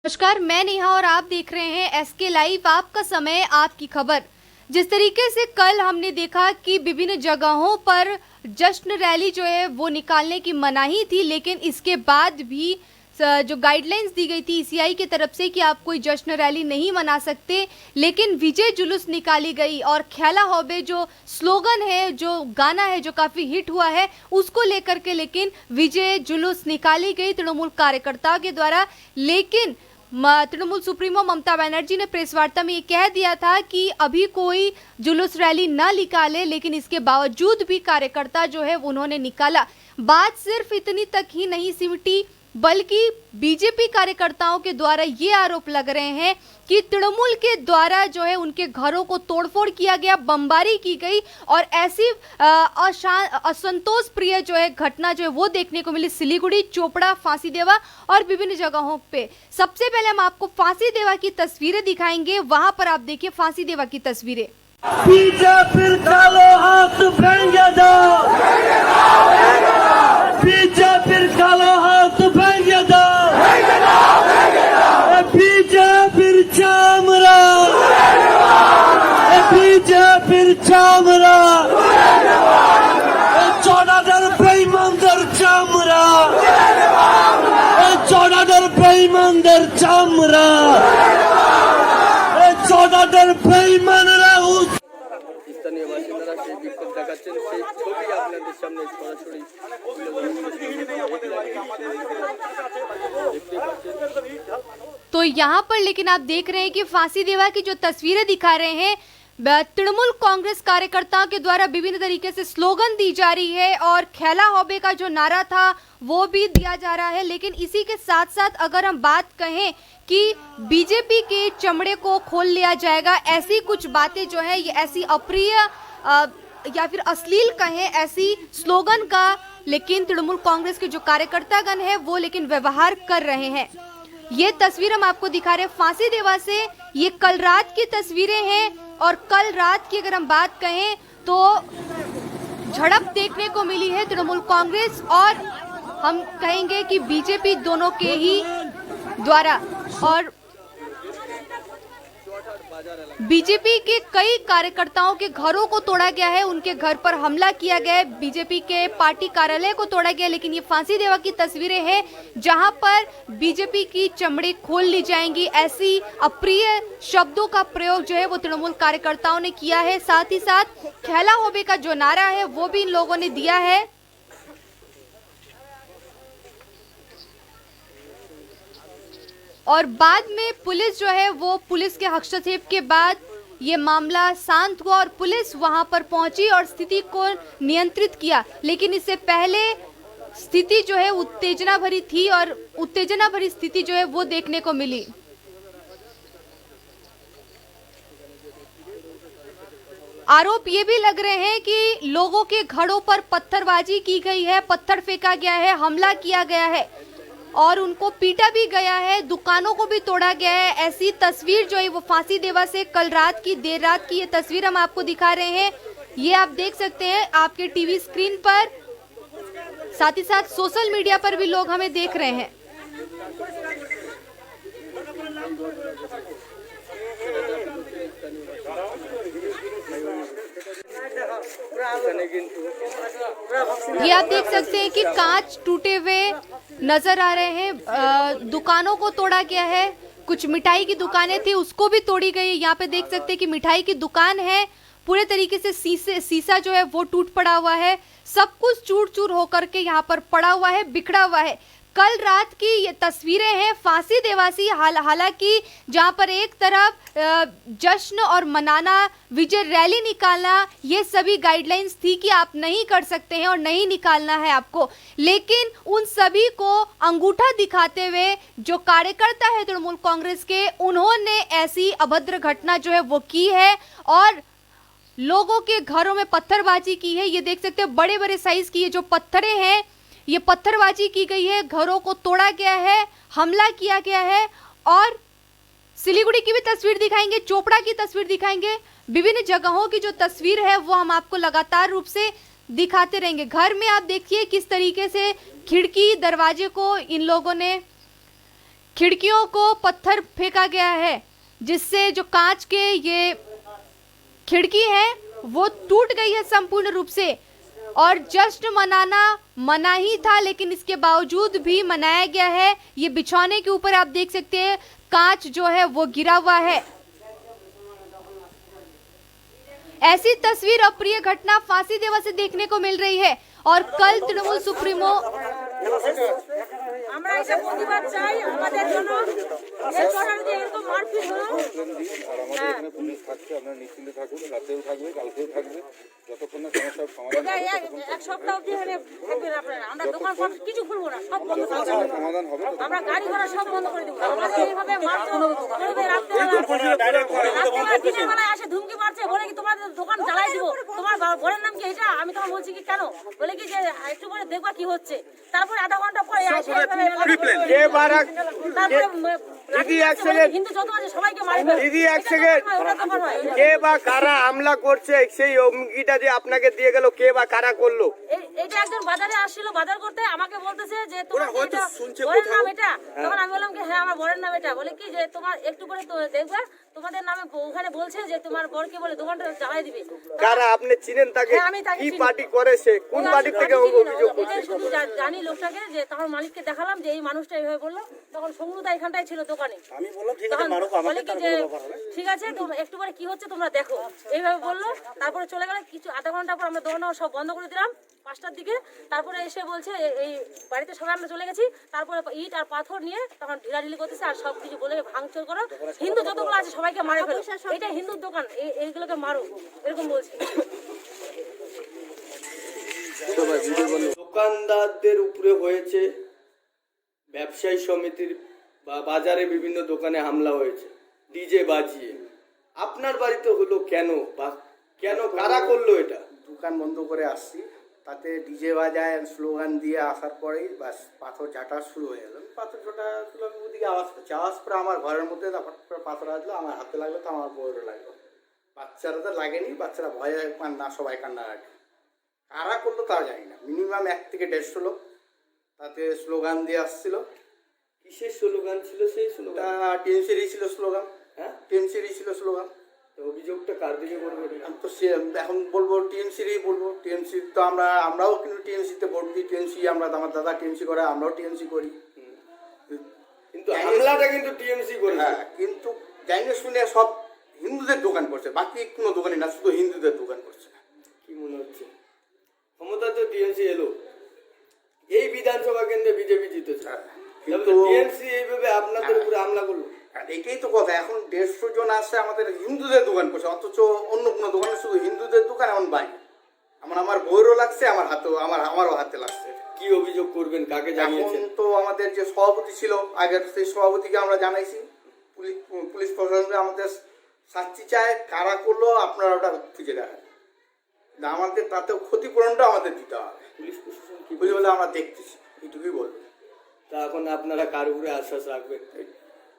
नमस्कार, मैं नेहा और आप देख रहे हैं एसके लाइव। आपका समय, आपकी खबर। जिस तरीके से कल हमने देखा कि विभिन्न जगहों पर जश्न रैली जो है वो निकालने की मनाही थी, लेकिन इसके बाद भी जो गाइडलाइंस दी गई थी ईसीआई की तरफ से कि आप कोई जश्न रैली नहीं मना सकते, लेकिन विजय जुलूस निकाली गई और खेला होबे जो स्लोगन है, जो गाना है जो काफ़ी हिट हुआ है, उसको लेकर के लेकिन विजय जुलूस निकाली गई तृणमूल कार्यकर्ताओं के द्वारा। लेकिन तृणमूल सुप्रीमो ममता बनर्जी ने प्रेस वार्ता में ये कह दिया था कि अभी कोई जुलूस रैली ना निकाले, लेकिन इसके बावजूद भी कार्यकर्ता जो है उन्होंने निकाला। बात सिर्फ इतनी तक ही नहीं सिमटी, बल्कि बीजेपी कार्यकर्ताओं के द्वारा ये आरोप लग रहे हैं कि तृणमूल के द्वारा जो है उनके घरों को तोड़फोड़ किया गया, बमबारी की गई और ऐसी असंतोष प्रिय जो है घटना जो है वो देखने को मिली सिलीगुड़ी, चोपड़ा, फांसीदेवा और विभिन्न जगहों पे। सबसे पहले हम आपको फांसीदेवा की तस्वीरें दिखाएंगे, वहां पर आप देखिए फांसीदेवा की तस्वीरें। স্থানীয় বাসিন্দারা সেই বিক্ষোভ দেখাচ্ছেন, সেই ছবি আপনাদের সামনে সরাসরি तो यहाँ पर लेकिन आप देख रहे हैं कि फांसीदेवा की जो तस्वीरें दिखा रहे हैं, तृणमूल कांग्रेस कार्यकर्ताओं के द्वारा विभिन्न तरीके से स्लोगन दी जा रही है और खेला होबे का जो नारा था वो भी दिया जा रहा है। लेकिन इसी के साथ साथ अगर हम बात कहें कि बीजेपी के चमड़े को खोल लिया जाएगा, ऐसी कुछ बातें जो है ये ऐसी अप्रिय या फिर अश्लील कहें ऐसी स्लोगन का लेकिन तृणमूल कांग्रेस के जो कार्यकर्तागण है वो लेकिन व्यवहार कर रहे हैं। ये तस्वीर हम आपको दिखा रहे हैं फांसीदेवा से। ये कल रात की तस्वीरें हैं और कल रात की अगर हम बात कहें तो झड़प देखने को मिली है तृणमूल कांग्रेस और हम कहेंगे कि बीजेपी दोनों के ही द्वारा। और बीजेपी के कई कार्यकर्ताओं के घरों को तोड़ा गया है, उनके घर पर हमला किया गया है, बीजेपी के पार्टी कार्यालय को तोड़ा गया। लेकिन ये फांसीदेवा की तस्वीरें हैं जहां पर बीजेपी की चमड़ी खोल ली जाएंगी, ऐसी अप्रिय शब्दों का प्रयोग जो है वो तृणमूल कार्यकर्ताओं ने किया है। साथ ही साथ खेला होबे का जो नारा है वो भी इन लोगों ने दिया है। और बाद में पुलिस जो है वो पुलिस के हस्तक्षेप के बाद ये मामला शांत हुआ और पुलिस वहां पर पहुंची और स्थिति को नियंत्रित किया। लेकिन इससे पहले स्थिति जो है उत्तेजना भरी थी और उत्तेजना भरी स्थिति जो है वो देखने को मिली। आरोप ये भी लग रहे हैं कि लोगों के घरों पर पत्थरबाजी की गई है, पत्थर फेंका गया है, हमला किया गया है और उनको पीटा भी गया है, दुकानों को भी तोड़ा गया है। ऐसी तस्वीर जो है वो फांसीदेवा से कल रात की, देर रात की ये तस्वीर हम आपको दिखा रहे हैं। ये आप देख सकते हैं आपके टीवी स्क्रीन पर, साथ ही साथ सोशल मीडिया पर भी लोग हमें देख रहे हैं। ये आप देख सकते हैं कि कांच टूटे हुए नजर आ रहे हैं, दुकानों को तोड़ा गया है, कुछ मिठाई की दुकानें थी उसको भी तोड़ी गई। यहाँ पे देख सकते हैं कि मिठाई की दुकान है, पूरे तरीके से शीशा जो है वो टूट पड़ा हुआ है, सब कुछ चूर चूर होकर के यहाँ पर पड़ा हुआ है, बिखरा हुआ है। कल रात की ये तस्वीरें हैं फांसीदेवा से। हालांकि जहां पर एक तरफ जश्न और मनाना, विजय रैली निकालना, ये सभी गाइडलाइंस थी कि आप नहीं कर सकते हैं और नहीं निकालना है आपको, लेकिन उन सभी को अंगूठा दिखाते हुए जो कार्यकर्ता है तृणमूल कांग्रेस के, उन्होंने ऐसी अभद्र घटना जो है वो की है और लोगों के घरों में पत्थरबाजी की है। ये देख सकते हैं बड़े बड़े साइज की ये जो पत्थरें हैं, ये पत्थरबाजी की गई है, घरों को तोड़ा गया है, हमला किया गया है। और सिलीगुड़ी की भी तस्वीर दिखाएंगे, चोपड़ा की तस्वीर दिखाएंगे, विभिन्न जगहों की जो तस्वीर है वो हम आपको लगातार रूप से दिखाते रहेंगे। घर में आप देखिए किस तरीके से खिड़की दरवाजे को इन लोगों ने खिड़कियों को पत्थर फेंका गया है, जिससे जो कांच के ये खिड़की है वो टूट गई है संपूर्ण रूप से। और जश्न मनाना मना ही था, लेकिन इसके बावजूद भी मनाया गया है। ये बिछौने के ऊपर आप देख सकते हैं कांच जो है वो गिरा हुआ है। ऐसी तस्वीर अप्रिय घटना फांसी देवा से देखने को मिल रही है। और कल तृणमूल सुप्रीमो আমরা এটা প্রতিবাদ চাই আমাদের জন্য এই সরকার যে এরকম মারপিট হলো এখানে পুলিশ থাকছে, আপনারা নিশ্চিন্তে থাকুন, রাতেও থাকবে, কালকেও থাকবে, যতক্ষণ না সমস্যার সমাধান এক সপ্তাহ অবধি এখানে থাকবেন আপনারা। আমরা দোকান পাট কিছু খুলবো না, সব বন্ধ করে দেবো। সমাধান হবে। আমরা গাড়ি ঘোড়া সব বন্ধ করে দেবো। আমাদের এইভাবে মারতে করবে রাত্রেবেলা দিনের বেলায় আসে ধুমকি মারছে, বলে কি তোমাদের দোকান জ্বালাই দিব, তোমার বরের নাম কি এটা? আমি তখন বলছি কি কেন, বলে কি যে একটু পরে দেখবা কি হচ্ছে। তারপরে আধা ঘন্টা পরে আসে হিন্দু যত আছে সবাইকে মারবে। দিদি এক সেকেন্ড, কে বা কারা হামলা করছে সেই হুমকিটা যে আপনাকে দিয়ে গেল, কে বা কারা করলো? এইটা একজন বাজারে আসছিল বাজার করতে, আমাকে বলতেছে যে তোমার এটা বরের নাম এটা। তখন আমি বললাম কি হ্যাঁ আমার বরের নাম এটা। বলে কি যে তোমার একটু করে দেখবা তোমাদের নামে ওখানে বলছে যে তোমার বরকে বলে দোকানটা জ্বালাই দিবে। কারা আপনি চিনেন তাকে? হ্যাঁ, আমি তাকে কি চিনি। পার্টি করে সে? কোন পার্টি থেকে অভিযোগ করছে? এটাই শুধু জানি লোকটাকে, যে তখন মালিককে দেখালাম যে এই মানুষটা এইভাবে বললো। তখন সংগ্রুদা এখানটাই ছিল দোকানে। আমি বললাম ঠিক আছে তখন মারুক, বলে আমাকে কি তার যে কোনো ব্যাপার হবে। ঠিক আছে তোমরা একটু পরে কি হচ্ছে তোমরা দেখো, এইভাবে বললো। তারপরে চলে গেলে কিছু আধা ঘন্টা পর আমরা দোকান সব বন্ধ করে দিলাম 5টার দিকে। তারপরে এসে বলছে এই বাড়িতে সবাই আমরা চলে গেছি। তারপরে ইট আর পাথর নিয়ে তখন ঢিলাঢিলি করতেছে আর সব কিছু বলে ভাঙচুর করো, হিন্দু যতগুলো আছে সবাইকে মারে ফেলো, এটা হিন্দুর দোকান, এইগুলোকে মারো, এরকম বলছে। দোকানদারদের উপরে হয়েছে, ব্যবসায়ী সমিতির বা বাজারে বিভিন্ন দোকানে হামলা হয়েছে ডিজে বাজিয়ে। আপনার বাড়িতে হলো কেন বা কেন কারা করলো এটা? দোকান বন্ধ করে আসছি, তাতে ডিজে বাজায় স্লোগান দিয়ে আসার পরেই বাস পাথর ঝাঁটা শুরু হয়ে গেল। পাথর ঝাঁটা শুরু আমি ওদিকে আওয়াজ করছি, আওয়াজ করে আমার ঘরের মধ্যে হঠাৎ করে পাথর আসলো, আমার হাতে লাগলো, তো আমার বউয়েরও লাগলো। বাচ্চারা তো লাগেনি, বাচ্চারা ভয়ে কান্না, সবাই কান্নাকাটি। কারা করলো তাও জানি না। মিনিমাম 1 থেকে 150 লোক তাতে স্লোগান দিয়ে আসছিল। কিসের স্লোগান ছিল সেই স্লোগান? টিএমসিরই ছিল স্লোগান। হ্যাঁ, টিএমসিরই ছিল স্লোগান। তো অভিযোগটা কার দিকে করবেন? আমি তো এখন বলবো টিএমসিরই বলবো। টিএমসি তো আমরাও কিন্তু টিএমসিতে ভোট দিই। টিএমসি আমার দাদা টিএমসি করে, আমরাও টিএমসি করি। কিন্তু হামলাটা কিন্তু টিএমসি করে। হ্যাঁ, কিন্তু জানি শুনে সব হিন্দুদের দোকান করছে, বাকি কোনো দোকানই না, শুধু হিন্দুদের দোকান করছে। কি মনে হচ্ছে ক্ষমতা তো টিএমসি এলো, এই বিধানসভা কেন্দ্রে বিজেপি জিতেছে, কিন্তু টিএমসি এইভাবে আপনাদের উপরে হামলা করলো। এটাই তো কথা। এখন 150 জন আসছে আমাদের হিন্দুদের দোকান করছে, অথচ অন্য কোনো দোকানে শুধু হিন্দুদের দোকান। এমন বাইক আমার বউয়েরও লাগছে, আমারও হাতে লাগছে। কি অভিযোগ করবেন, কাকে জানিয়েছেন? এখন তো আমাদের যে সভাপতি ছিল আগের, সেই সভাপতিকে আমরা জানাইছি। পুলিশ প্রশাসনকে আমাদের শাস্তি চায়, কারা করলো আপনারা ওটা খুঁজে দেখান। আমাদের তাতেও ক্ষতিপূরণটা আমাদের দিতে হবে। পুলিশ প্রশাসন কি বুঝে বলে আমরা দেখতেছি, এইটুকুই বলবো। তা এখন আপনারা কার উপরে আশ্বাস রাখবেন?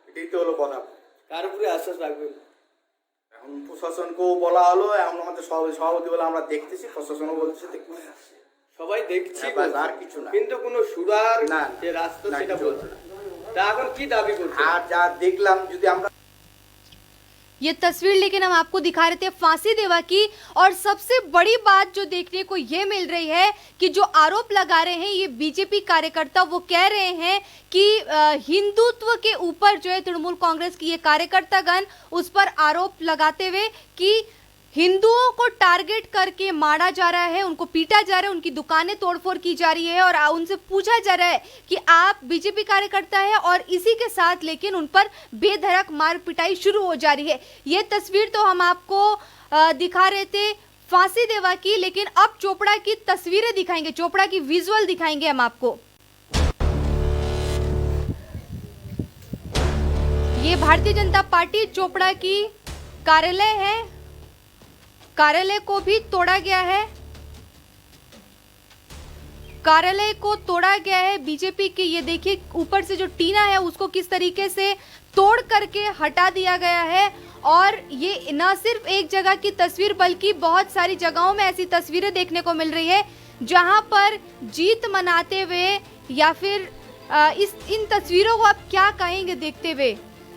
এটাই তো হলো কথা। কার উপরে আশ্বাস রাখবেন? এখন প্রশাসনকেও বলা হলো, এখন আমাদের সভাপতি বলে আমরা দেখতেছি, প্রশাসনও বলছে দেখতেছি। সবাই দেখছি হ্যাঁ, বাস, আর কিছু না। কিন্তু কোনো সুরার না, যে রাস্তা না, সেটা কিছু বলছে না। তা এখন কি দাবি করছেন? আর যা দেখলাম, যদি আমরা ये तस्वीर लेकिन हम आपको दिखा रहे थे फांसी देवा की। और सबसे बड़ी बात जो देखने को ये मिल रही है कि जो आरोप लगा रहे हैं ये बीजेपी कार्यकर्ता, वो कह रहे हैं कि हिंदुत्व के ऊपर जो है तृणमूल कांग्रेस की ये कार्यकर्तागण उस पर आरोप लगाते हुए कि हिंदुओं को टारगेट करके मारा जा रहा है, उनको पीटा जा रहा है, उनकी दुकानें तोड़फोड़ की जा रही है और उनसे पूछा जा रहा है कि आप बीजेपी कार्यकर्ता है, और इसी के साथ लेकिन उन पर बेधड़क मार पिटाई शुरू हो जा रही है। ये तस्वीर तो हम आपको दिखा रहे थे फांसी देवा की, लेकिन अब चोपड़ा की तस्वीरें दिखाएंगे, चोपड़ा की विजुअल दिखाएंगे हम आपको। ये भारतीय जनता पार्टी चोपड़ा की कार्यालय है, कार्यालय को भी तोड़ा गया है, कार्यालय को तोड़ा गया है बीजेपी की। ये देखिए ऊपर से जो टीना है उसको किस तरीके से तोड़ करके हटा दिया गया है। और ये न सिर्फ एक जगह की तस्वीर बल्कि बहुत सारी जगहों में ऐसी तस्वीरें देखने को मिल रही है जहां पर जीत मनाते हुए या फिर इन तस्वीरों को आप क्या कहेंगे देखते हुए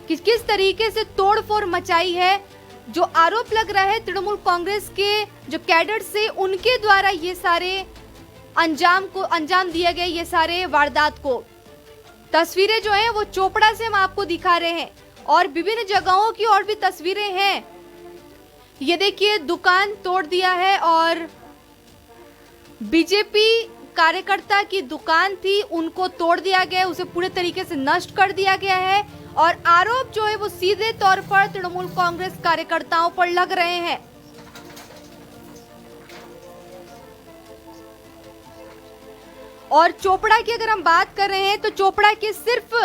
कि किस तरीके से तोड़फोड़ मचाई है? जो आरोप लग रहा है तृणमूल कांग्रेस के जो कैडर से, उनके द्वारा ये सारे अंजाम दिया गया, ये सारे वारदात को। तस्वीरें जो हैं वो चोपड़ा से हम आपको दिखा रहे हैं और विभिन्न जगहों की और भी तस्वीरें हैं। ये देखिए, दुकान तोड़ दिया है और बीजेपी कार्यकर्ता की दुकान थी, उनको तोड़ दिया गया, उसे पूरे तरीके से नष्ट कर दिया गया है और आरोप जो है वो सीधे तौर पर तृणमूल कांग्रेस कार्यकर्ताओं पर लग रहे हैं। और चोपड़ा की अगर हम बात कर रहे हैं तो चोपड़ा के सिर्फ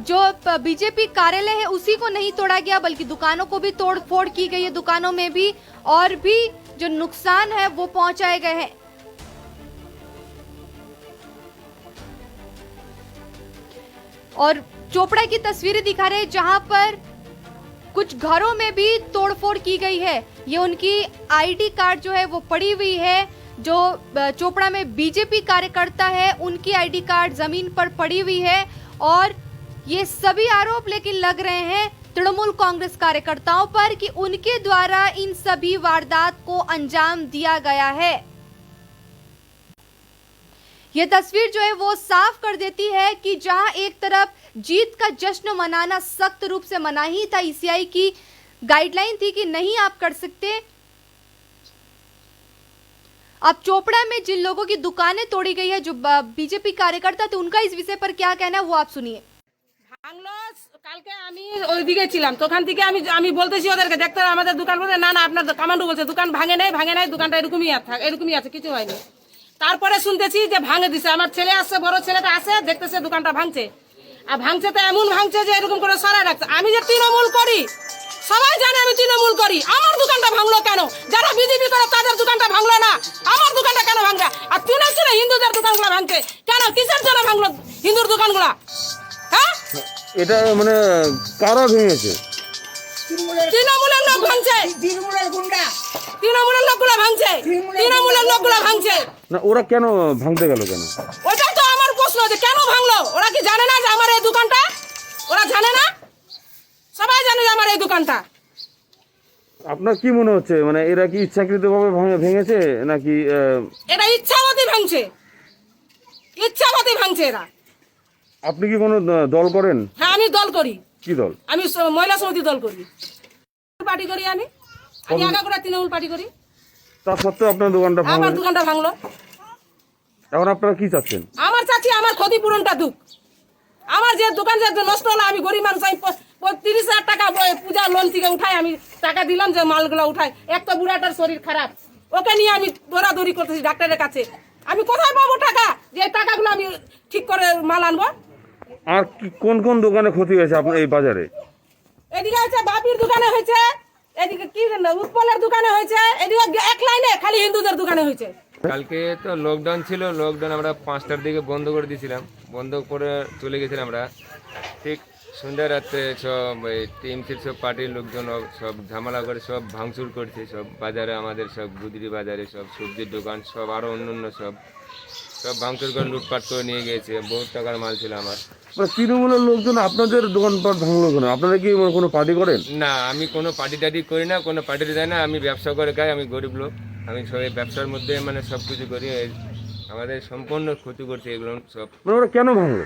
जो बीजेपी कार्यालय है उसी को नहीं तोड़ा गया, बल्कि दुकानों को भी तोड़ फोड़ की गई है। दुकानों में भी और भी जो नुकसान है वो पहुंचाए गए हैं। और चोपड़ा की तस्वीरें दिखा रहे हैं जहां पर कुछ घरों में भी तोड़फोड़ की गई है। ये उनकी आईडी कार्ड जो है वो पड़ी हुई है। जो चोपड़ा में बीजेपी कार्यकर्ता है उनकी आईडी कार्ड जमीन पर पड़ी हुई है और ये सभी आरोप लेकिन लग रहे हैं तृणमूल कांग्रेस कार्यकर्ताओं पर कि उनके द्वारा इन सभी वारदात को अंजाम दिया गया है। ये तस्वीर जो है वो साफ कर देती है कि जहां एक तरफ जीत का जश्न मनाना सख्त रूप से मना ही था, ईसीआई की गाइडलाइन थी कि नहीं आप कर सकते। अब चोपड़ा में जिन लोगों की दुकानें तोड़ी गई है, जो बीजेपी कार्यकर्ता थे, उनका इस विषय पर क्या कहना है वो आप सुनिए। ভাঙলো কালকে আমি ওইদিকে ছিলাম, তখন থেকে আমি বলতেছি ওদেরকে, দেখতে আমাদের দোকান বলতে না আপনার কামান্ডু বলছে দোকান ভাঙে নাই, দোকানটা এরকমই আছে, কিছু হয়নি। তারপরে শুনতেছি যে ভাঙে দিছে। আমার ছেলে আসছে, বড় ছেলেটা আসে, দেখতেছে দোকানটা ভাঙছে। আর ভাঙছে তো এমন ভাঙছে যে এরকম করে সরাই রাখছে। আমি যে তৃণমূল করি, সবাই জানে আমি তৃণমূল করি, আমার দোকানটা ভাঙলো কেন? যারা বিজেপি করে তাদের দোকানটা ভাঙলো না, আমার দোকানটা কেন ভাঙবে? আর শুনে হিন্দুদের দোকানগুলো ভাঙছে কেন? কিসের জন্য ভাঙলো হিন্দুর দোকানগুলা? হ্যাঁ, এটা মানে কারা ভেঙেছে? তৃণমূলের লোক ভাঙছে, তৃণমূলের লোকগুলো ভাঙছে, তৃণমূলের লোকগুলো ভাঙছে। না, ওরা কেন ভাঙতে গেল কেন? ওইটাই তো আমার প্রশ্ন, যে কেন ভাঙলো? ওরা কি জানে না যে আমার এই দোকানটা? ওরা জানে না? সবাই জানে যে আমার এই দোকানটা। আপনার কি মনে হচ্ছে, মানে এরা কি ইচ্ছাকৃতভাবে ভেঙেছে নাকি? এটা ইচ্ছামতি ভাঙছে, ইচ্ছামতি ভাঙছে এরা। আপনি কি কোনো দল করেন? হ্যাঁ, আমি দল করি। কি দল? আমি মহিলা সমিতি দল করি, পার্টি করি। আমি আগাগোড়া তৃণমূল পার্টি করি। তা সত্ত্বেও আপনার দোকানটা আমার ভাঙলো, দোকানটা ভাঙলো। এখন আপনারা কি চাচ্ছেন? আমার চাচ্ছি আমার ক্ষতিপূরণটা দুঃখ। আমার যে দোকান যে নষ্ট হলো, আমি গরিব মানুষ, আমি 30,000 টাকা পূজা লোন থেকে উঠাই, আমি টাকা দিলাম যে মালগুলো উঠাই। এক তো বুড়াটার শরীর খারাপ, ওকে নিয়ে আমি দৌড়াদৌড়ি করতেছি ডাক্তারের কাছে। আমি কোথায় পাবো টাকা যে টাকাগুলো আমি ঠিক করে মাল আনবো? আর কি কোন কোন দোকানে ক্ষতি হয়েছে আপনার এই বাজারে? এদিকে হচ্ছে বাপির দোকানে হয়েছে, এদিকে কি উৎপলের দোকানে হয়েছে, এদিকে এক লাইনে খালি হিন্দুদের দোকানে হয়েছে। কালকে তো লকডাউন ছিল, লকডাউন আমরা 5টার দিকে বন্ধ করে দিয়েছিলাম, বন্ধ করে চলে গেছিলাম আমরা। ঠিক সন্ধ্যা রাত্রে সব টিএমসির সব পার্টির লোকজন সব ঝামেলা করে সব ভাঙচুর করছে, সব বাজারে, আমাদের সব গুদরি বাজারে সব সবজির দোকান সব আরও অন্য সব ভাঙচুর করে লুটপাট করে নিয়ে গিয়েছে। বহুত টাকার মাল ছিল আমার। মানে তৃণমূলের লোকজন আপনাদের দোকানপাট ভাঙলো কেন? আপনারা কি কোনো পার্টি করেন? না, আমি কোনো পার্টি টাটি করি না, কোনো পার্টিতে যাই না। আমি ব্যবসা করে খাই, আমি গরিব লোক। আমি সবাই ব্যবসার মধ্যে মানে সব কিছু করি। আমাদের সম্পূর্ণ ক্ষতি করছে এগুলো সব। মানে ওরা কেন ভাঙলো?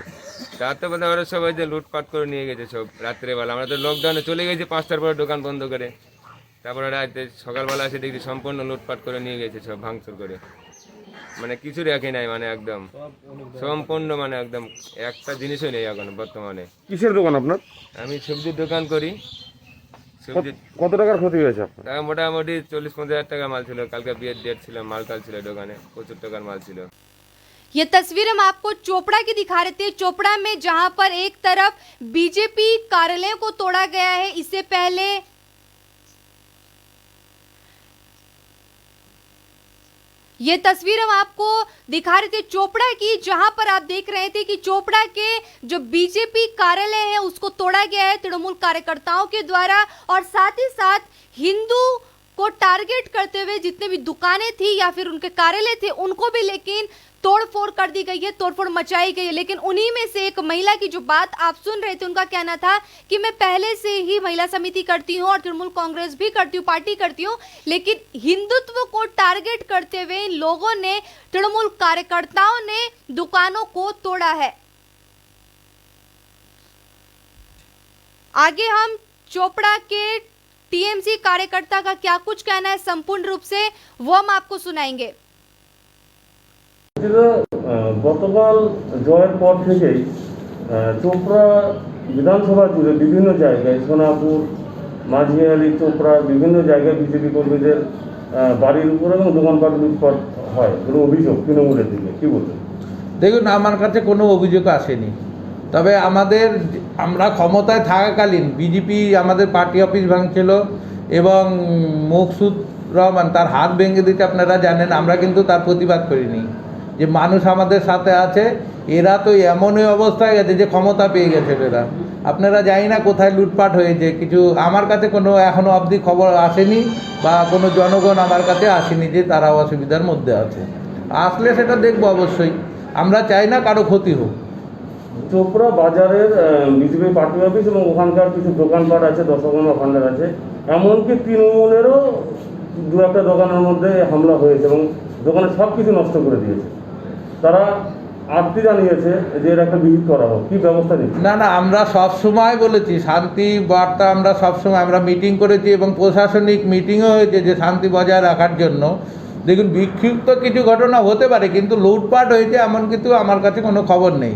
তার তো বোধহয় ওরা সবাই যে লুটপাট করে নিয়ে গেছে সব রাত্রেবেলা। আমরা তো লকডাউনে চলে গেছি 5টার পরে দোকান বন্ধ করে। তারপরে রাতে সকালবেলা এসে দেখি সম্পূর্ণ লুটপাট করে নিয়ে গেছে সব, ভাঙচুর করে। মানে কিছু রাখে নাই, মানে একদম সম্পূর্ণ, মানে একদম একটা জিনিসও নেই এখন বর্তমানে। কিসের দোকান আপনার? আমি সবজির দোকান করি। সবজি কত টাকার ক্ষতি হয়েছে আপনার? মোটামুটি 40-50 হাজার টাকা মাল ছিল। কালকে বিয়ের ডেট ছিল, মালটাল ছিল দোকানে, প্রচুর টাকার মাল ছিল। ये तस्वीर हम आपको चोपड़ा की दिखा रहे थे। चोपड़ा में जहां पर एक तरफ बीजेपी कार्यालय को तोड़ा गया है, इससे पहले ये तस्वीर हम आपको दिखा रहे थे चोपड़ा की, जहां पर आप देख रहे थे कि चोपड़ा के जो बीजेपी कार्यालय है उसको तोड़ा गया है तृणमूल कार्यकर्ताओं के द्वारा, और साथ ही साथ हिंदू को टारगेट करते हुए जितने भी दुकानें थी या फिर उनके कार्यालय थे उनको भी लेकिन तोड़फोड़ कर दी गई है, तोड़फोड़ मचाई गई है। लेकिन उन्हीं में से एक महिला की जो बात आप सुन रहे थे, उनका कहना था कि मैं पहले से ही महिला समिति करती हूं और तृणमूल कांग्रेस भी करती हूं, पार्टी करती हूं, लेकिन हिंदुत्व को टारगेट करते हुए इन लोगों ने, तृणमूल कार्यकर्ताओं ने दुकानों को तोड़ा है। आगे हम चोपड़ा के टीएमसी कार्यकर्ता का क्या कुछ कहना है संपूर्ण रूप से वो हम आपको सुनाएंगे। গতকাল জয়ের পর থেকেই চোপড়া বিধানসভা জুড়ে বিভিন্ন জায়গায় সোনাপুর, মাঝিয়ালি, চোপড়া বিভিন্ন জায়গায় বিজেপি কর্মীদের বাড়ির উপর এবং দোকানপাট লুটপাট হয় কোনো অভিযোগ তৃণমূলের দিকে, কি বলবেন? দেখুন, আমার কাছে কোনো অভিযোগ আসেনি, তবে আমরা ক্ষমতায় থাকাকালীন বিজেপি আমাদের পার্টি অফিস ভাঙছিল এবং মকসুদ রহমান তার হাত ভেঙে দিতে আপনারা জানেন, আমরা কিন্তু তার প্রতিবাদ করিনি। যে মানুষ আমাদের সাথে আছে, এরা তো এমনই অবস্থায় গেছে যে ক্ষমতা পেয়ে গেছে এরা। আপনারা জানি না কোথায় লুটপাট হয়েছে, কিছু আমার কাছে কোনো এখনও অবধি খবর আসেনি বা কোনো জনগণ আমার কাছে আসেনি যে তারা অসুবিধার মধ্যে আছে। আসলে সেটা দেখবো অবশ্যই, আমরা চাই না কারো ক্ষতি হোক। চোপড়া বাজারের বিজেপি পার্টি অফিস এবং ওখানকার কিছু দোকানপাট আছে, দশকর্মা ভান্ডার আছে, এমনকি তৃণমূলেরও দু একটা দোকানের মধ্যে হামলা হয়েছে এবং দোকানে সব কিছু নষ্ট করে দিয়েছে। তারা আর্তি জানিয়েছে যে এর একটা বিহিত করা হোক, কি ব্যবস্থা নিচ্ছে? না, আমরা সব সময় বলেছি শান্তি বার্তা, আমরা সব সময় আমরা মিটিং করেছি এবং প্রশাসনিক মিটিংও হয়েছে যে শান্তি বজায় রাখার জন্য। দেখুন, বিক্ষিপ্ত কিছু ঘটনা হতে পারে কিন্তু লুটপাট হয়েছে এমন কিন্তু আমার কাছে কোনো খবর নেই।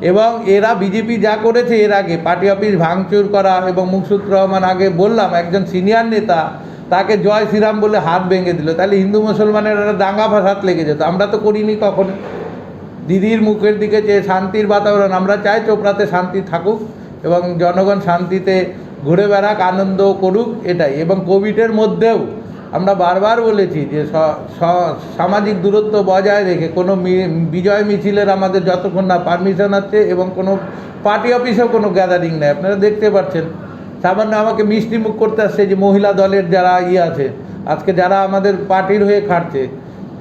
এবং এরা বিজেপি যা করেছে এর আগে পার্টি অফিস ভাঙচুর করা এবং মুকসুদ রহমান, আগে বললাম একজন সিনিয়র নেতা, তাকে জয় শ্রীরাম বলে হাত ভেঙে দিল, তাহলে হিন্দু মুসলমানের একটা দাঙ্গা ফাসাদ লেগে যেত। আমরা তো করিনি কখনো। দিদির মুখের দিকে যে শান্তির বাতাবরণ, আমরা চাই চোপড়াতে শান্তি থাকুক এবং জনগণ শান্তিতে ঘুরে বেড়াক, আনন্দ করুক, এটাই। এবং কোভিডের মধ্যেও আমরা বারবার বলেছি যে সামাজিক দূরত্ব বজায় রেখে কোনো বিজয় মিছিলের আমাদের যতক্ষণ না পারমিশন আছে এবং কোনো পার্টি অফিসেও কোনো গ্যাদারিং নেই। আপনারা দেখতে পাচ্ছেন, সামান্য আমাকে মিষ্টি মুখ করতে আসছে যে মহিলা দলের যারা আছে আজকে, যারা আমাদের পার্টির হয়ে খাটছে,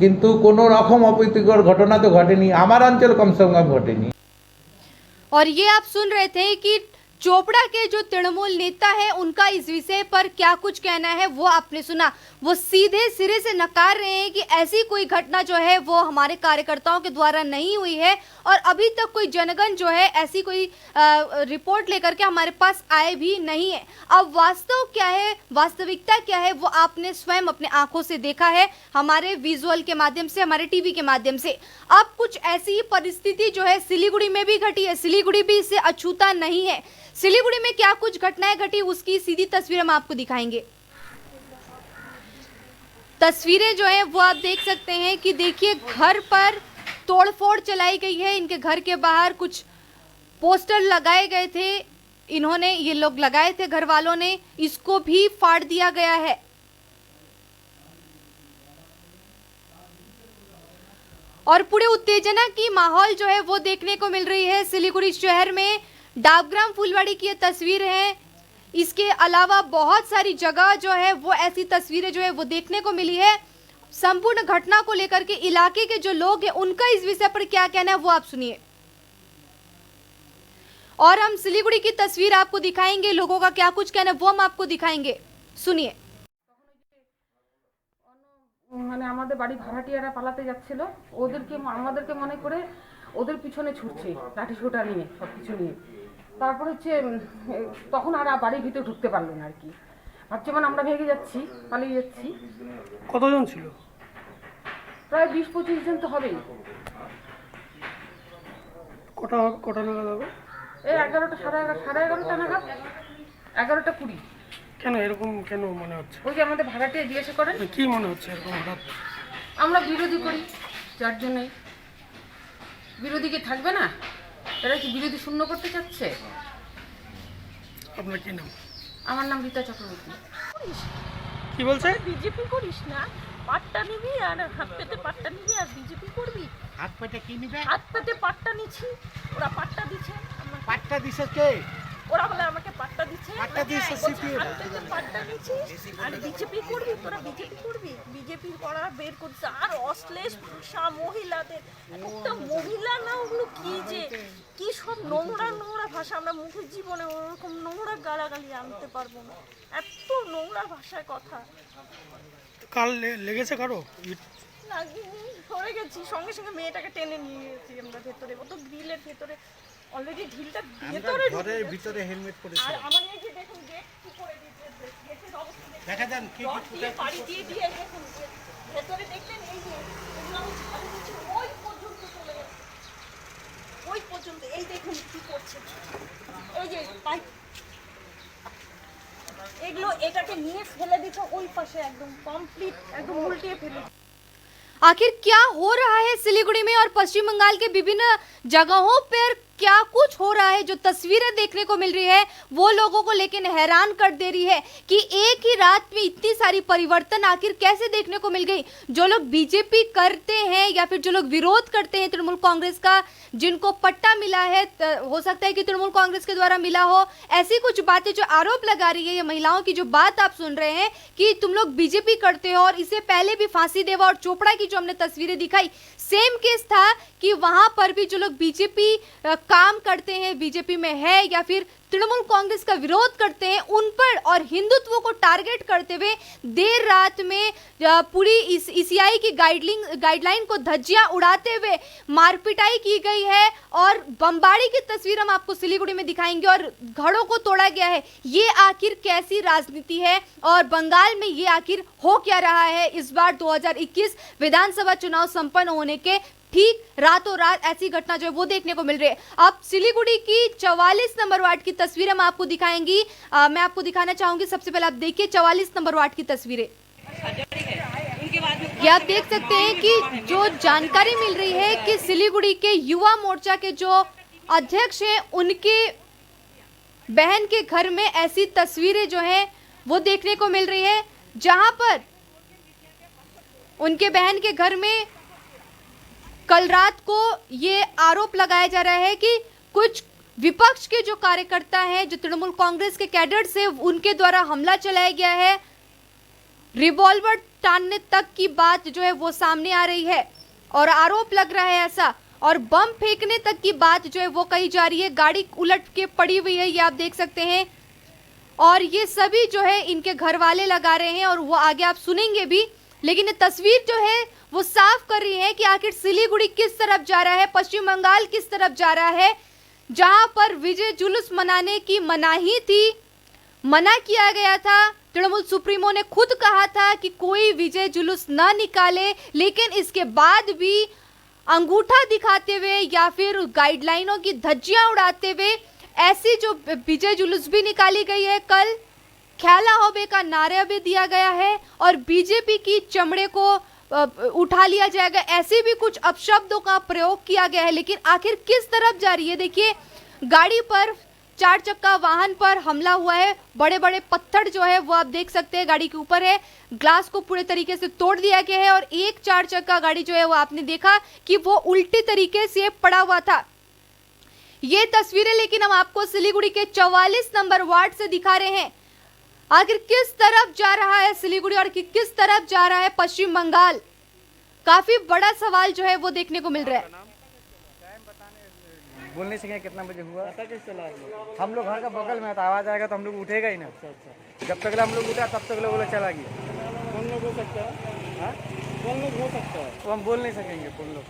কিন্তু কোনো রকম অপ্রীতিকর ঘটনা তো ঘটেনি, আমার অঞ্চল কমসে কম ঘটেনি। और ये आप सुन रहे थे कि चोपड़ा के जो तृणमूल नेता है उनका इस विषय पर क्या कुछ कहना है वो आपने सुना। वो सीधे सिरे से नकार रहे हैं कि ऐसी कोई घटना जो है वो हमारे कार्यकर्ताओं के द्वारा नहीं हुई है और अभी तक कोई जनगण जो है ऐसी कोई रिपोर्ट लेकर के हमारे पास आए भी नहीं है। अब वास्तव क्या है, वास्तविकता क्या है, वो आपने स्वयं अपने आंखों से देखा है, हमारे विजुअल के माध्यम से, हमारे टीवी के माध्यम से। अब कुछ ऐसी ही परिस्थिति जो है सिलीगुड़ी में भी घटी है, सिलीगुड़ी भी इससे अछूता नहीं है। सिलीगुड़ी में क्या कुछ घटनाएं घटी उसकी सीधी तस्वीर हम आपको दिखाएंगे। तस्वीरें जो है वो आप देख सकते हैं कि देखिए घर पर तोड़फोड़ चलाई गई है। इनके घर के बाहर कुछ पोस्टर लगाए गए थे, इन्होंने, ये लोग लगाए थे घर वालों ने, इसको भी फाड़ दिया गया है। और पूरे उत्तेजना की माहौल जो है वो देखने को मिल रही है सिलीगुड़ी शहर में। डाबग्राम फुलवाड़ी की ये तस्वीर है, इसके अलावा बहुत सारी जगह जो है वो ऐसी तस्वीरें जो है वो देखने को मिली है। संपूर्ण घटना को लेकर के इलाके के जो लोग हैं उनका इस विषय पर क्या कहना है वो आप सुनिए। और हम सिलीगुड़ी की तस्वीर आपको दिखाएंगे, लोगों का क्या कुछ कहना है वो हम आपको दिखाएंगे, सुनिए। মানে আমাদের বাড়ি ভাড়াটিয়ারা পালাতে যাচ্ছিল, আমাদেরকে মনে করে ওদের পিছনে ছুটছে লাঠি সোটা নিয়ে, সব কিছু নিয়ে। তারপর হচ্ছে তখন আর বাড়ির ভিতরে ঢুকতে পারলো না আর কি। ভাবছি মানে আমরা ভেগে যাচ্ছি, পালিয়ে যাচ্ছি। কতজন ছিল? প্রায় 20-25 জন তো হবেই। কটা নাগাদ হবে? এই 11টা, সাড়ে 11টা নাগাদ, 11টা 20। কেন এরকম কেন মনে হচ্ছে? ওই যে আমাদের ভাড়াটিয়া জিজ্ঞাসা করেন কি মনে হচ্ছে এরকম হঠাৎ? আমরা বিরোধী করি, যার জন্যই। বিরোধী কি থাকবে না? এরা কি বিরোধী শূন্য করতে চাচ্ছে? আপনার কি নাম? আমার নাম রীতা চক্রবর্তী। কি বলছে? বিজেপি করিস না, পাট্টা নিবি আর হাত পেতে পাট্টা নিবি আর বিজেপি করবি। হাত পেতে কি নিবে? হাত পেতে পাট্টা নিচ্ছি, ওরা পাট্টা দিচ্ছে। পাট্টা দিছে কে? ওরা বলে আমাকে পাট্টা দিচ্ছে, পাট্টা নিচ্ছি আর বিজেপি করবি, তোরা বিজেপি করবি, বিজেপি করা বের করছে। আর অশ্লীল ভাষা মহিলাদের, একটা মহিলা না ওগুলো কি সব নোংরা নোংরা ভাষা, আমরা মুখের জীবনে ওরকম নোংরা গালাগালি আনতে পারবো না, এত নোংরা ভাষায় কথা। কাল লেগেছে কারো? লাগিনি, সরে গেছি, সঙ্গে সঙ্গে মেয়েটাকে টেনে নিয়ে গেছি আমরা ভেতরে। ও তো গ্রিলের ভেতরে অলরেডি ঢিলটা ভিতরে হেলমেট পরেছে। আর আমার এই যে দেখুন গেট কি করে দিয়েছে, গেটের অবস্থা দেখা যান কি পাড়ি দিয়ে দেখুন ভেতরে দেখলেন এই যে এগুলো ছাড়ি দিচ্ছে ওই পর্যন্ত চলে গেছে, ওই পর্যন্ত। এই দেখুন কি করছে, এই যে পাইপ এগুলো এটাকে নিয়ে ফেলে দিচ্ছে ওই পাশে, একদম কমপ্লিট একদম উল্টিয়ে ফেলে। आखिर क्या हो रहा है सिलीगुड़ी में और पश्चिम बंगाल के विभिन्न जगहों पर क्या कुछ हो रहा है? जो तस्वीरें देखने को मिल रही है वो लोगों को लेकिन हैरान कर दे रही है कि एक ही रात में इतनी सारी परिवर्तन आखिर कैसे देखने को मिल गई। जो लोग बीजेपी करते हैं या फिर जो लोग विरोध करते हैं तृणमूल कांग्रेस का, जिनको पट्टा मिला है, हो सकता है कि तृणमूल कांग्रेस के द्वारा मिला हो, ऐसी कुछ बातें जो आरोप लगा रही है ये महिलाओं की, जो बात आप सुन रहे हैं कि तुम लोग बीजेपी करते हो। और इससे पहले भी फांसी देवा और चोपड़ा की जो हमने तस्वीरें दिखाई, सेम केस था कि वहां पर भी जो लोग बीजेपी काम करते हैं, बीजेपी में है या फिर तृणमूल कांग्रेस का विरोध करते हैं, उन पर और हिंदुत्व को टारगेट करते हुए देर रात में पूरी ईसीआई की गाइडलाइन को धज्जियां उड़ाते हुए मारपिटाई की गई है। और बमबारी की तस्वीर हम आपको सिलीगुड़ी में दिखाएंगे और घरों को तोड़ा गया है। ये आखिर कैसी राजनीति है और बंगाल में ये आखिर हो क्या रहा है? इस बार 2021 विधानसभा चुनाव संपन्न होने के ठीक रातों रात ऐसी घटना जो है वो देखने को मिल रही है। अब सिलीगुड़ी की 44 नंबर वार्ड की तस्वीरें हम आपको दिखाएंगी। मैं आपको दिखाना चाहूंगी, सबसे पहले आप देखिए 44 नंबर वार्ड की तस्वीरें। ये आप देख सकते हैं कि जो जानकारी मिल रही है कि सिलीगुड़ी के युवा मोर्चा के जो अध्यक्ष हैं उनके बहन के घर में ऐसी तस्वीरें जो है वो देखने को मिल रही है, जहां पर उनके बहन के घर में कल रात को ये आरोप लगाया जा रहा है कि कुछ विपक्ष के जो कार्यकर्ता हैं, जो तृणमूल कांग्रेस के कैडर्स हैं, उनके द्वारा हमला चलाया गया है। रिवॉल्वर टानने तक की बात जो है वो सामने आ रही है और आरोप लग रहा है ऐसा, और बम फेंकने तक की बात जो है वो कही जा रही है। गाड़ी उलट के पड़ी हुई है, ये आप देख सकते हैं। और ये सभी जो है इनके घर वाले लगा रहे हैं और वो आगे आप सुनेंगे भी। लेकिन ये तस्वीर जो है वो साफ कर रही है कि आखिर सिलीगुड़ी किस तरफ जा रहा है, पश्चिम बंगाल किस तरफ जा रहा है, जहां पर विजय जुलूस मनाने की मनाही थी, मना किया गया था। तृणमूल सुप्रीमो ने खुद कहा था कि कोई विजय जुलूस न निकाले, लेकिन इसके बाद भी अंगूठा दिखाते हुए या फिर गाइडलाइनों की धज्जियां उड़ाते हुए ऐसी जो विजय जुलूस भी निकाली गई है। कल ख्याला होबे का नारा भी दिया गया है और बीजेपी की चमड़े को उठा लिया जाएगा, ऐसे भी कुछ अपशब्दों का प्रयोग किया गया है। लेकिन आखिर किस तरफ जा रही है? देखिए, गाड़ी पर, 4 चक्का वाहन पर हमला हुआ है। बड़े बड़े पत्थर जो है वो आप देख सकते हैं गाड़ी के ऊपर है। ग्लास को पूरे तरीके से तोड़ दिया गया है और एक 4 चक्का गाड़ी जो है वो आपने देखा कि वो उल्टी तरीके से पड़ा हुआ था। ये तस्वीरें लेकिन हम आपको सिलीगुड़ी के 44 नंबर वार्ड से दिखा रहे हैं। आखिर किस तरफ जा रहा है सिलीगुड़ी और किस तरफ जा रहा है पश्चिम बंगाल, काफी बड़ा सवाल जो है वो देखने को मिल रहा है। बोल नहीं सकेंगे कितना बजे हुआ, पता कैसे चला? हम लोग घर का बगल में, तो आवाज आएगा तो हम लोग उठेगा ही ना। जब तक हम लोग उठा तब तक लोग चला गया। कौन लोग हो सकता है? कौन लोग हो सकता है वो हम बोल नहीं सकेंगे कौन लोग,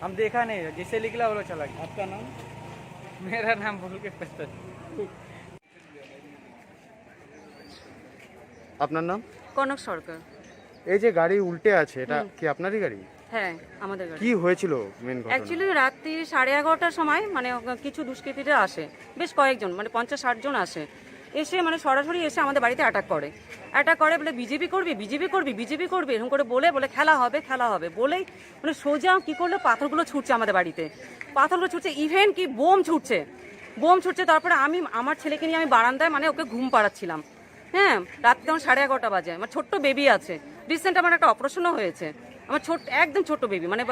हम देखा नहीं है। जिससे निकला वो लोग चला गया। आपका नाम? मेरा नाम बोल के पता। আপনার নাম? কনক সরকার। এই যে গাড়ি উল্টে আছে, এটা কি আপনারই গাড়ি? হ্যাঁ, আমাদের গাড়ি। কি হয়েছিল মেন ঘটনা? অ্যাকচুয়ালি রাত্রি 11:30টার সময় মানে কিছু দুষ্কৃতীরা আসে, বেশ কয়েকজন, মানে 50-60 জন আসে, এসে মানে সরাসরি এসে আমাদের বাড়িতে অ্যাটাক করে বলে বিজেপি করবি এরকম করে বলে খেলা হবে বলেই মানে সোজা কি করলো, পাথরগুলো ছুটছে আমাদের বাড়িতে, ইভেন কি বোম ছুটছে। তারপরে আমি আমার ছেলেকে নিয়ে আমি বারান্দায় মানে ওকে ঘুম পাড়াচ্ছিলাম। হ্যাঁ, রাত্রি তখন 11:30 বাজে। আমার ছোট্ট বেবি আছে, রিসেন্ট আমার একটা অপারেশনও হয়েছে। আমার একদম ছোট বেবি, মানে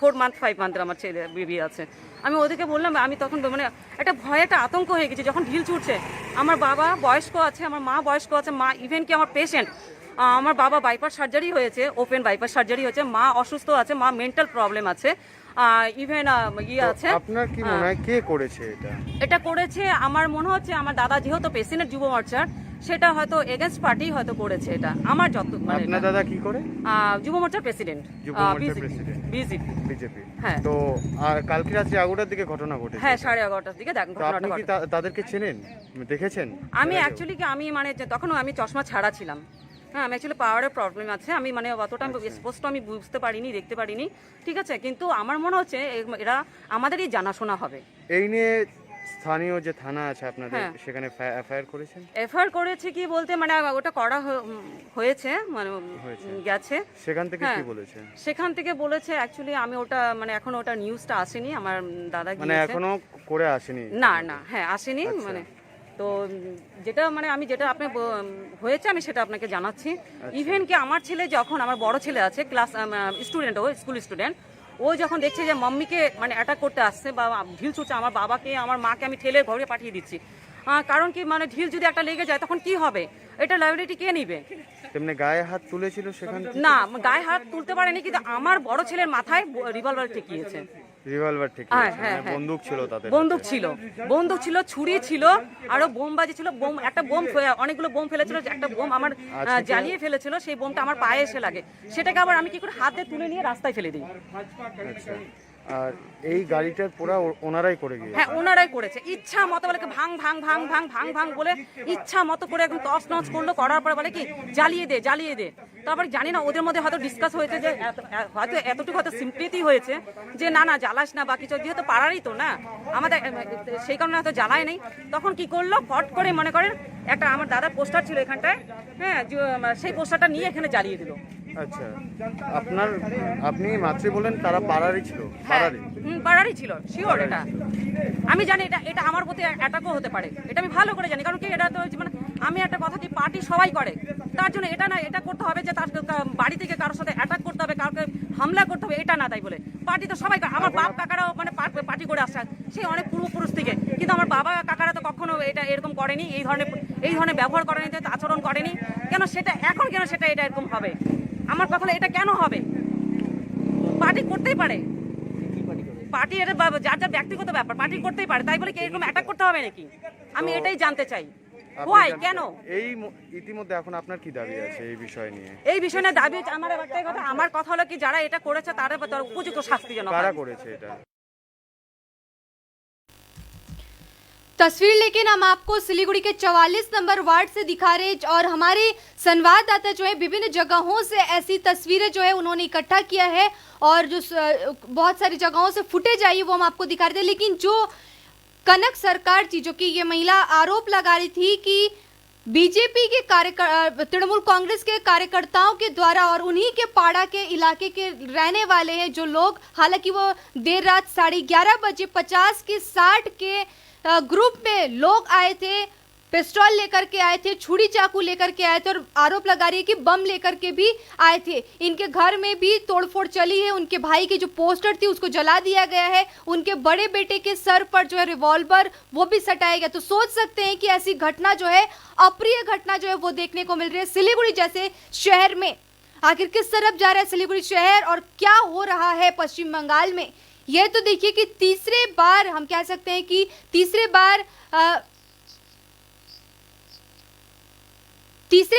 4 মান্থ 5 মান্থের আমার ছেলে বেবি আছে। আমি ওদেরকে বললাম, আমি তখন মানে একটা ভয়, একটা আতঙ্ক হয়ে গেছে যখন ঢিল ছুটছে। আমার বাবা বয়স্ক আছে, আমার মা বয়স্ক আছে, মা ইভেন কি আমার পেশেন্ট, আমার বাবা বাইপাস সার্জারি হয়েছে, ওপেন বাইপাস সার্জারি হয়েছে, মা অসুস্থ আছে, মা মেন্টাল প্রবলেম আছে, ইভেন আছে। আপনার কি মনে হয় কে করেছে এটা করেছে আমার মনে হচ্ছে আমার দাদা, যেহেতু প্রেসিডেন্ট যুব মোর্চার, সেটা হয়তো এগেনস্ট পার্টি হয়তো করেছে এটা। আমার যত মানে আপনার দাদা কি করে? যুব মোর্চার প্রেসিডেন্ট, বিজেপি। হ্যাঁ। তো আর কালকে রাত্রে 11টার দিকে ঘটনা ঘটেছে। হ্যাঁ, 11:30টার দিকে আপনি কি তাদেরকে চেনেন, দেখেছেন? আমি অ্যাকচুয়ালি কি আমি মানে তখন আমি চশমা ছাড়া ছিলাম। হ্যাঁ, আমি অ্যাকচুয়ালি পাওয়ারের প্রবলেম আছে, আমি মানে অতটা স্পষ্ট আমি বুঝতে পারিনি, দেখতে পারিনি, ঠিক আছে। কিন্তু আমার মনে হচ্ছে এরা আমাদেরই জানাশোনা হবে। এই নিয়ে স্থানীয় যে থানা আছে আপনাদের, সেখানে এফআইআর করেছেন? এফআইআর করেছে কি বলতে মানে ওটা করা হয়েছে, মানে গেছে। সেখান থেকে কি বলেছে? সেখান থেকে বলেছে অ্যাকচুয়ালি আমি ওটা মানে এখন ওটা নিউজটা আসেনি, আমার দাদা মানে এখনো করে আসেনি? না, হ্যাঁ আসেনি। মানে তো যেটা মানে আমি যেটা আপনি হয়েছে আমি সেটা আপনাকে জানাচ্ছি। ইভেন কি আমার ছেলে যখন, আমার বড় ছেলে আছে ক্লাস স্টুডেন্ট, ও স্কুল স্টুডেন্ট, ও যখন দেখছে যে মাম্মিকে মানে অ্যাটাক করতে আসছে বা ঢিল ছুটছে, আমার বাবাকে আমার মাকে আমি ঠেলে ঘরে পাঠিয়ে দিচ্ছি। কারণ কি মানে ঢিল যদি একটা লেগে যায় তখন কি হবে, এটা লাইবিলিটি কে নিবে? তেমনি গায়ে হাত তুলেছিল সেখান থেকে? না, গায়ে হাত তুলতে পারেনি, কিন্তু আমার বড় ছেলের মাথায় রিভলভার ঠেকিয়েছে। রিভলভার ঠিক? হ্যাঁ, বন্দুক ছিল তাদের? বন্দুক ছিল, ছুরি ছিল, আরো বোমবাজি ছিল। একটা বোম, অনেকগুলো বোম ফেলেছিল, একটা বোম আমার জ্বালিয়ে ফেলেছিল, সেই বোমটা আমার পায়ে এসে লাগে, সেটাকে আবার আমি কি করে হাত দিয়ে তুলে নিয়ে রাস্তায় ফেলে দিই। আচ্ছা, আর এই গাড়িটার পুরো ওনারাই করে গিয়েছে? হ্যাঁ, ওনারাই করেছে, ইচ্ছা মতো বলে ভাং ভাং ভাং ভাং ভাং ভাং বলে ইচ্ছা মতো করে একদম তছ নছ করলো, করার পরে বলে কি জ্বালিয়ে দে। তারপরে জানি না ওদের মধ্যে হয়তো ডিসকাস হয়েছে যে হয়তো এতটুকু হয়তো সিম্পেথি হয়েছে যে না জ্বালাস না বা কিছু, যেহেতু পাড়ারই তো না আমাদের, সেই কারণে হয়তো জ্বালায় নেই। তখন কি করলো, ফট করে মনে করেন একটা আমার দাদার পোস্টার ছিল এখানটায়, হ্যাঁ, সেই পোস্টারটা নিয়ে এখানে জ্বালিয়ে দিল। আচ্ছা, আপনি মাতৃ বলেন তারা পাড়ারই ছিল? পাড়ারই ছিল, শিওর। এটা আমি জানি, এটা আমার প্রতি অ্যাটাকও হতে পারে, এটা আমি ভালো করে জানি। কারণ কি এটা তো মানে আমি একটা কথা কি পার্টি সবাই করে, তার জন্য এটা না এটা করতে হবে যে তার বাড়ি থেকে কারোর সাথে অ্যাটাক করতে হবে, কাউকে হামলা করতে হবে, এটা না। তাই বলে পার্টি তো সবাই করে, আমার বাপ কাকারাও মানে পার্টি করে আসছে সেই অনেক পূর্বপুরুষ থেকে, কিন্তু আমার বাবা কাকারা তো কখনো এটা এরকম করেনি, এই ধরনের ব্যবহার করেনি, আচরণ করেনি। কেন সেটা এখন কেন সেটা এটা এরকম হবে? আমার কথা হলো এটা কেন হবে? পার্টি করতেই পারে, পার্টি এটা যার যার ব্যক্তিগত ব্যাপার, পার্টি করতেই পারে, তাই বলে কি এরকম অ্যাটাক করতে হবে নাকি? আমি এটাই জানতে চাই, কেন? এই ইতিমধ্যে এখন আপনার কি দাবি আছে এই বিষয় নিয়ে? এই বিষয় নিয়ে দাবি আমার একটাই কথা, আমার কথা হলো কি যারা এটা করেছে তারা উপযুক্ত শাস্তি যেন। কারা করেছে এটা? तस्वीर लेकिन हम आपको सिलीगुड़ी के 44 नंबर वार्ड से दिखा रहे हैं और हमारे संवाददाता जो है विभिन्न जगहों से ऐसी तस्वीरें जो है उन्होंने इकट्ठा किया है और जो बहुत सारी जगहों से फुटेज आई वो हम आपको दिखा रहे थे। लेकिन जो कनक सरकार थी, जो कि ये महिला आरोप लगा रही थी कि बीजेपी के तृणमूल कांग्रेस के कार्यकर्ताओं के द्वारा और उन्हीं के पाड़ा के इलाके के रहने वाले हैं जो लोग, हालांकि वो देर रात 11:30 बजे 50 के 60 के ग्रुप में लोग आए थे, पिस्टल लेकर के आए थे, छुरी चाकू लेकर के आए थे और आरोप लगा रही है कि बम लेकर के भी आए थे। इनके घर में भी तोड़फोड़ चली है, उनके भाई की जो पोस्टर थी उसको जला दिया गया है, उनके बड़े बेटे के सर पर जो है रिवॉल्वर वो भी सटाया गया। तो सोच सकते हैं कि ऐसी घटना जो है, अप्रिय घटना जो है वो देखने को मिल रही है सिलीगुड़ी जैसे शहर में। आखिर किस तरफ जा रहा है सिलीगुड़ी शहर और क्या हो रहा है पश्चिम बंगाल में, ये तो देखिए कि तीसरे बार हम कह सकते हैं कि तीसरे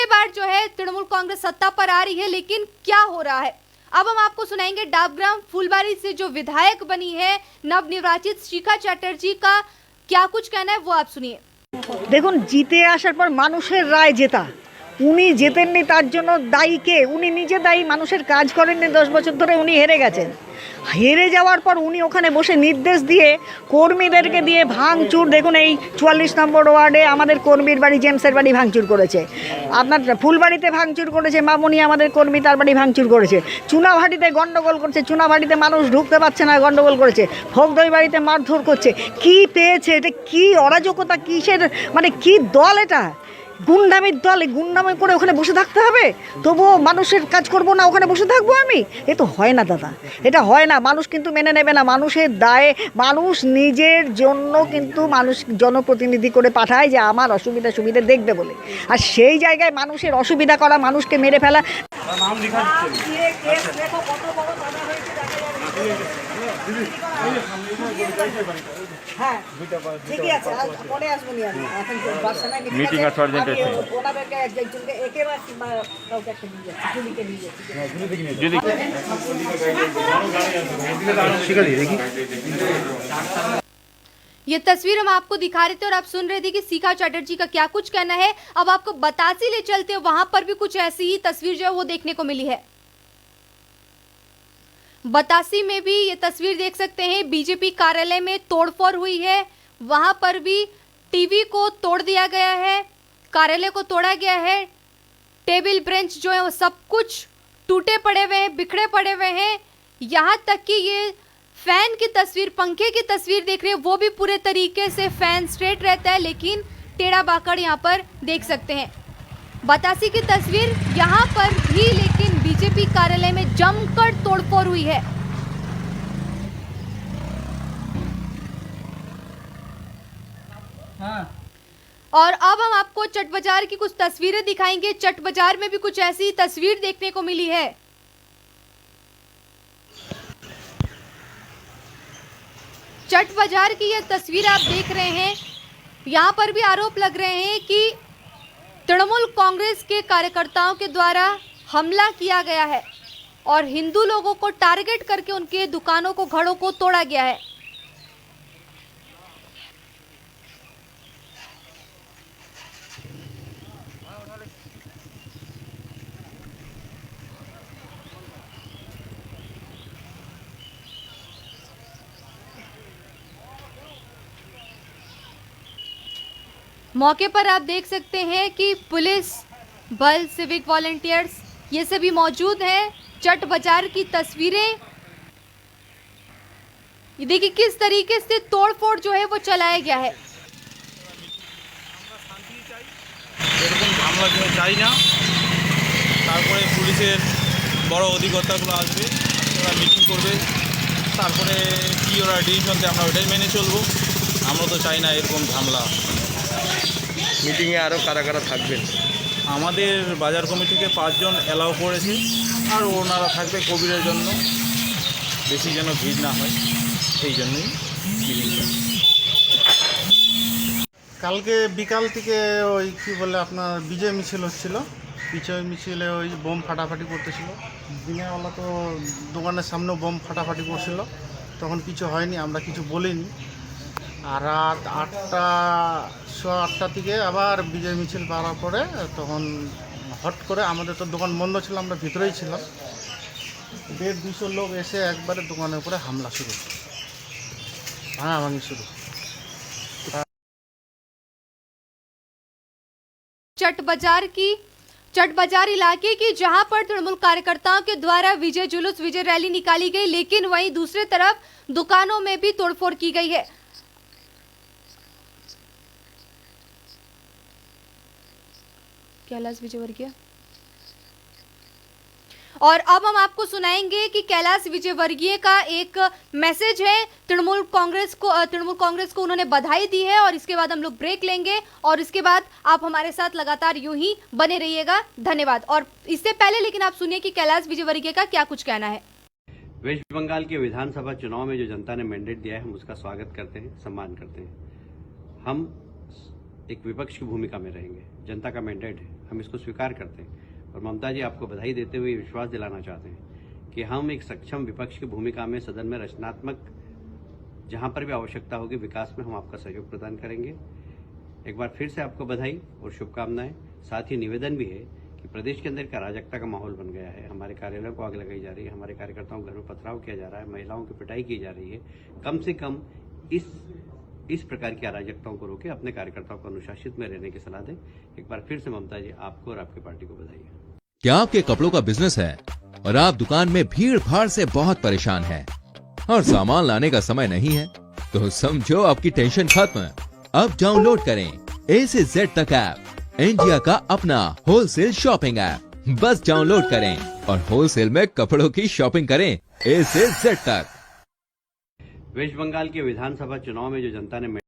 बार जो है तृणमूल कांग्रेस सत्ता पर आ रही है। लेकिन क्या हो रहा है अब हम आपको सुनाएंगे। डाबग्राम फुलबारी से जो विधायक बनी है नवनिर्वाचित शिखा चैटर्जी का क्या कुछ कहना है वो आप सुनिए। দেখুন, জিতে আসার পর মানুষের রায় জেতা, উনি জেতেননি তার জন্য দায়ী কে? উনি নিজে দায়ী, মানুষের কাজ করেননি 10 বছর ধরে, উনি হেরে গেছেন। হেরে যাওয়ার পর উনি ওখানে বসে নির্দেশ দিয়ে কর্মীদেরকে দিয়ে ভাঙচুর, দেখুন এই 44 নম্বর ওয়ার্ডে আমাদের কর্মীর বাড়ি, জেমসের বাড়ি ভাঙচুর করেছে, আপনার ফুলবাড়িতে ভাঙচুর করেছে, মামনি আমাদের কর্মী তার বাড়ি ভাঙচুর করেছে, চুনাভাটিতে গন্ডগোল করছে, চুনাভাটিতে মানুষ ঢুকতে পারছে না গন্ডগোল করেছে, ভোগদই বাড়িতে মারধর করছে। কি পেয়েছে? এটা কি অরাজকতা, কিসের মানে কি দল এটা? গুন্ডামির দল, এই গুন্ডামি করে ওখানে বসে থাকতে হবে, তবুও মানুষের কাজ করব না, ওখানে বসে থাকবো আমি? এ তো হয় না দাদা, এটা হয় না। মানুষ কিন্তু মেনে নেবে না। মানুষের দায়ে, মানুষ নিজের জন্য কিন্তু মানুষ জনপ্রতিনিধি করে পাঠায় যে আমার অসুবিধা সুবিধা দেখবে বলে, আর সেই জায়গায় মানুষের অসুবিধা করা, মানুষকে মেরে ফেলা। হ্যাঁ ঠিকই আছে, পরে আসবো নি আমি, এখন বাসা নাই, মিটিং আছে, আর্জেন্ট আছে। ওনাদেরকে একজনকে একেবারে কিংবা কাউকে একটা নিয়ে যাচ্ছি, জুলিকে নিয়ে যাচ্ছি। ये तस्वीर हम आपको दिखा रहे थे और आप सुन रहे थे कि शिखा चटर्जी का क्या कुछ कहना है। अब आपको बतासी ले चलते हैं, वहां पर भी कुछ ऐसी ही तस्वीर जो है वो देखने को मिली है। बतासी में भी ये तस्वीर देख सकते हैं, बीजेपी कार्यालय में तोड़फोड़ हुई है, वहां पर भी टीवी को तोड़ दिया गया है, कार्यालय को तोड़ा गया है, टेबल बेंच जो है वो सब कुछ टूटे पड़े हुए हैं, बिखरे पड़े हुए हैं। यहाँ तक कि ये फैन की तस्वीर, पंखे की तस्वीर देख रहे हैं, वो भी पूरे तरीके से फैन स्ट्रेट रहता है लेकिन टेढ़ा बाकड़ यहाँ पर देख सकते हैं। बतासी की तस्वीर यहाँ पर भी, लेकिन बीजेपी कार्यालय में जमकर तोड़फोड़ हुई है। और अब हम आपको चट बाजार की कुछ तस्वीरें दिखाएंगे। चट बाजार में भी कुछ ऐसी तस्वीर देखने को मिली है। चट बाजार की यह तस्वीर आप देख रहे हैं, यहाँ पर भी आरोप लग रहे हैं कि तृणमूल कांग्रेस के कार्यकर्ताओं के द्वारा हमला किया गया है और हिंदू लोगों को टारगेट करके उनके दुकानों को, घरों को तोड़ा गया है। मौके पर आप देख सकते हैं कि पुलिस बल, सिविक वॉलंटियर्स ये सभी मौजूद हैं। चट बाजार की तस्वीरें ये देखिए किस तरीके से तोड़फोड़ जो है वो चलाया गया है। আমরা চাই না, তারপরে পুলিশের বড় অধিকর্তাগুলো আসবে, ওরা মিটিং করবে, তারপরে কি ওরা ডিসিশন দেয় আমরা ওটাই মেনে চলবো। আমরা তো চাই না এরকম ঝামেলা। মিটিংয়ে আরও কারা কারা থাকবেন? আমাদের বাজার কমিটিকে 5 জন অ্যালাউ করেছে, আর ওনারা থাকবে কোভিডের জন্য, বেশি যেন ভিড় না হয় সেই জন্যই মিটিংটা। কালকে বিকাল থেকে ওই কি বলে আপনার বিজয় মিছিল হচ্ছিল, বিজয় মিছিলে ওই বোম ফাটাফাটি করতেছিল। দিনের বেলা তো দোকানের সামনেও বোম ফাটাফাটি করছিল, তখন কিছু হয়নি, আমরা কিছু বলিনি। আর রাত 8টা থেকে আবার বিজয় মিছিল পাওয়ার পরে তখন হট করে, আমাদের তো দোকান বন্ধ ছিল, আমরা ভিতরেই ছিলাম, 150-200 লোক এসে একবারে দোকানের উপরে হামলা শুরু, ভাঙাভাঙি শুরু। चट बाजार इलाके की जहां पर तृणमूल कार्यकर्ताओं के द्वारा विजय जुलूस, विजय रैली निकाली गई, लेकिन वहीं दूसरी तरफ दुकानों में भी तोड़फोड़ की गई है। कैलाश विजयवर्गीय। और अब हम आपको सुनाएंगे कि कैलाश विजयवर्गीय का एक मैसेज है, तृणमूल कांग्रेस को उन्होंने बधाई दी है। और इसके बाद हम लोग ब्रेक लेंगे और इसके बाद आप हमारे साथ लगातार यूं ही बने रहिएगा। धन्यवाद। और इससे पहले लेकिन आप सुनिए कि कैलाश विजयवर्गीय का क्या कुछ कहना है। वेस्ट बंगाल के विधानसभा चुनाव में जो जनता ने मैंडेट दिया है, हम उसका स्वागत करते हैं, सम्मान करते हैं। हम एक विपक्ष की भूमिका में रहेंगे, जनता का मैंडेट है, हम इसको स्वीकार करते हैं। और ममता जी, आपको बधाई देते हुए विश्वास दिलाना चाहते हैं कि हम एक सक्षम विपक्ष की भूमिका में सदन में रचनात्मक, जहां पर भी आवश्यकता होगी विकास में, हम आपका सहयोग प्रदान करेंगे। एक बार फिर से आपको बधाई और शुभकामनाएं। साथ ही निवेदन भी है कि प्रदेश के अंदर एक अराजकता का माहौल बन गया है, हमारे कार्यालयों को आग लगाई जा रही है, हमारे कार्यकर्ताओं को घर में पथराव किया जा रहा है, महिलाओं की पिटाई की जा रही है। कम से कम इस प्रकार की अराजकताओं को रोके, अपने कार्यकर्ताओं को अनुशासित में रहने की सलाह दें। एक बार फिर से ममता जी, आपको और आपकी पार्टी को बधाई। क्या आपके कपड़ों का बिजनेस है और आप दुकान में भीड़ भाड़ से बहुत परेशान हैं और सामान लाने का समय नहीं है, तो समझो आपकी टेंशन खत्म। अब डाउनलोड करें A से Z तक ऐप इंडिया का अपना होलसेल शॉपिंग ऐप। बस डाउनलोड करें और होलसेल में कपड़ों की शॉपिंग करें A से Z तक। वेस्ट बंगाल के विधानसभा चुनाव में जो जनता ने